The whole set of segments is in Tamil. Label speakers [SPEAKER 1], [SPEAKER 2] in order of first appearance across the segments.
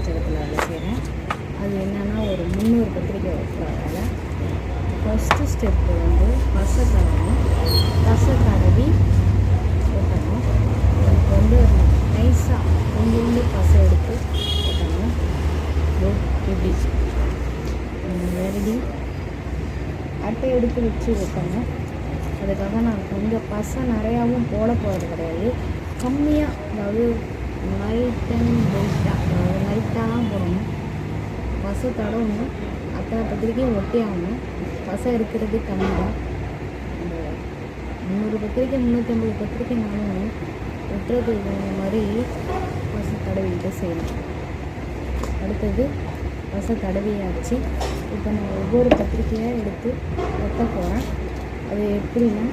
[SPEAKER 1] அச்சகத்தில் வேலை செய்கிறேன். அது என்னென்னா ஒரு 300 பத்திரிக்கை வைக்கிற வேலை. ஃபஸ்ட்டு ஸ்டெப்பு வந்து பசை தடவும், பசை தடவி ஓட்டணும். எனக்கு வந்து ஒரு நைஸாக கொஞ்சோண்டு பசை எடுத்து ஓட்டணும். இப்படி வெரடி அட்டை எடுத்து வச்சு வைக்கணும். அதுக்காக நான் கொஞ்சம் பசை நிறையாவும் போட போகிறது கிடையாது, கம்மியாக, அதாவது லைட் அண்ட் வெயிட்டாக, அதாவது லைட்டாக தான் போடணும். பசை தடவணும், அத்தனை பத்திரிக்கையும் ஒட்டி ஆகணும். பசை இருக்கிறது கம்மி தான். அந்த 300 பத்திரிக்கை 350 பத்திரிக்கை நானும் ஒட்டுறது மாதிரி பசை தடவிக்கிட்டு செய்யணும். அடுத்தது பசை தடவியாச்சு. இப்போ நான் ஒவ்வொரு பத்திரிக்கையாக எடுத்து ஒட்ட போகிறேன். அது எப்படின்னா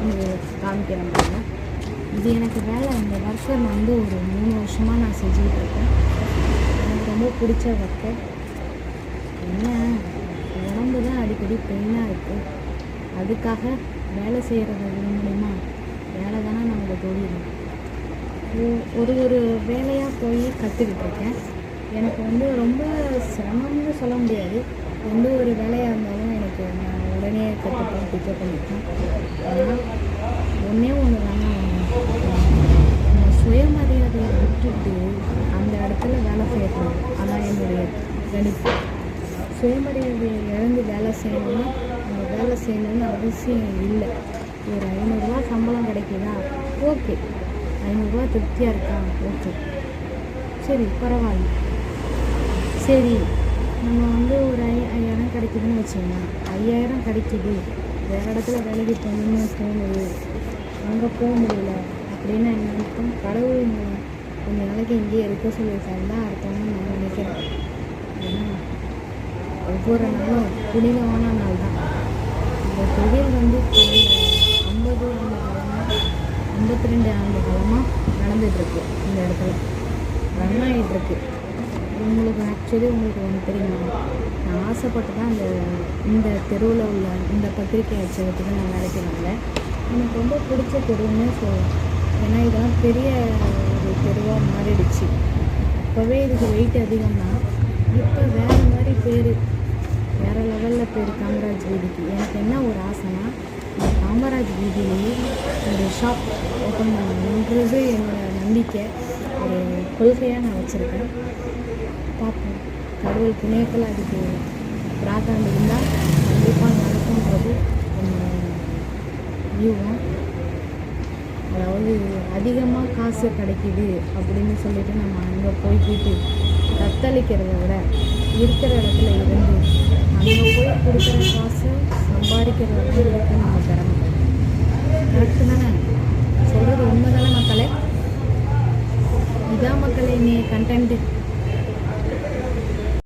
[SPEAKER 1] உங்களுக்கு காமிக்கிறேன் பாருங்க. இது எனக்கு வேலை. இந்த ஒர்க்கை நான் வந்து ஒரு 3 வருஷமாக நான் செஞ்சுக்கிட்டு இருக்கேன். எனக்கு ரொம்ப பிடிச்ச ஒர்க்கு. என்ன உடம்பு தான் அடிக்கடி பெயினாக இருக்குது, அதுக்காக வேலை செய்கிறது மூலிமா வேலை தானே நம்மளோட தொழில். ஒரு வேலையாக போய் கற்றுக்கிட்டு இருக்கேன். எனக்கு வந்து ரொம்ப சிரமம்னு சொல்ல முடியாது. எந்த ஒரு வேலையாக இருந்தாலும் எனக்கு நான் உடனே கற்றுப்பேன், பிக்கப் பண்ணிப்பேன். ஆனால் ஒன்றே ஒன்று தானே, நம்ம சுயமரியாதையை விட்டுட்டு அந்த இடத்துல வேலை செய்யக்கூடாது. அதான் என்னுடைய கணிப்பு. சுயமரியாதையை இழந்து வேலை செய்யணும்னா நம்ம வேலை செய்யணும்னு அவசியம் இல்லை. ஒரு 500 ரூபா சம்பளம் கிடைக்குதா, ஓகே. 500 ரூபா திருப்தியாக இருக்கா, ஓகே, சரி பரவாயில்ல. சரி, நம்ம வந்து ஒரு 5000 கிடைக்குதுன்னு வச்சுக்கோங்க. 5000 கிடைக்குது, வேறு இடத்துல வேலைக்கு போகணும்னு தோணுது, அங்கே போக முடியல அப்படின்னு என்ன அர்த்தம்? கடவுள் கொஞ்ச நாளைக்கு இங்கேயே இருக்க சொல்லியிருக்காருன்னு தான் அர்த்தம்னு நான் நினைக்கிறேன். ஏன்னா ஒவ்வொரு நாளும் புனிதமான நாள் தான். இந்த தொழில் வந்து 50 ஆண்டு காலமாக 52 ஆண்டு காலமாக நடந்துகிட்ருக்கு. இந்த இடத்துல ரன் ஆகிட்டுருக்கு. உங்களுக்கு உங்களுக்கு ஒன்று தெரியுமா, நான் ஆசைப்பட்டு தான் இந்த தெருவில் உள்ள இந்த பத்திரிக்கை அச்சகத்துக்கு நான் வேலைக்கு வந்தேன். எனக்கு ரொம்ப பிடிச்ச தெருவுன்னு சொல்லலாம். ஏன்னா இதெல்லாம் பெரிய ஒரு தெருவாக மாறிடுச்சு. இப்போவே இதுக்கு வெயிட் அதிகம் தான். இப்போ வேறு மாதிரி பேர், வேறு லெவலில் பேர் காமராஜ் வீதிக்கு. எனக்கு என்ன ஒரு ஆசைனா, இந்த காமராஜ் வீதியிலேயே ஒரு ஷாப் ஓப்பன் பண்ணணுன்றது என்னோடய நம்பிக்கை, ஒரு கொள்கையாக நான் வச்சுருக்கேன். பார்ப்போம், கடவுள் புண்ணியத்தில் அதுக்கு பிரார்த்தனை இருந்தால் கண்டிப்பாக நடக்கும்ன்றது என்னோட வியூகம். அதாவது அதிகமாக காசு கிடைக்கிது அப்படின்னு சொல்லிட்டு நம்ம அங்கே போய்கிட்டு தத்தளிக்கிறத விட இருக்கிற இடத்துல இருந்து அங்கே போய் கொடுக்குற காசு சம்பாதிக்கிறத விட இருக்கு நம்ம திறமை. கரெக்டு தானே? சொல்கிறது உண்மை தானே மக்களே? இதான் மக்களே நீ கண்டென்ட்டு.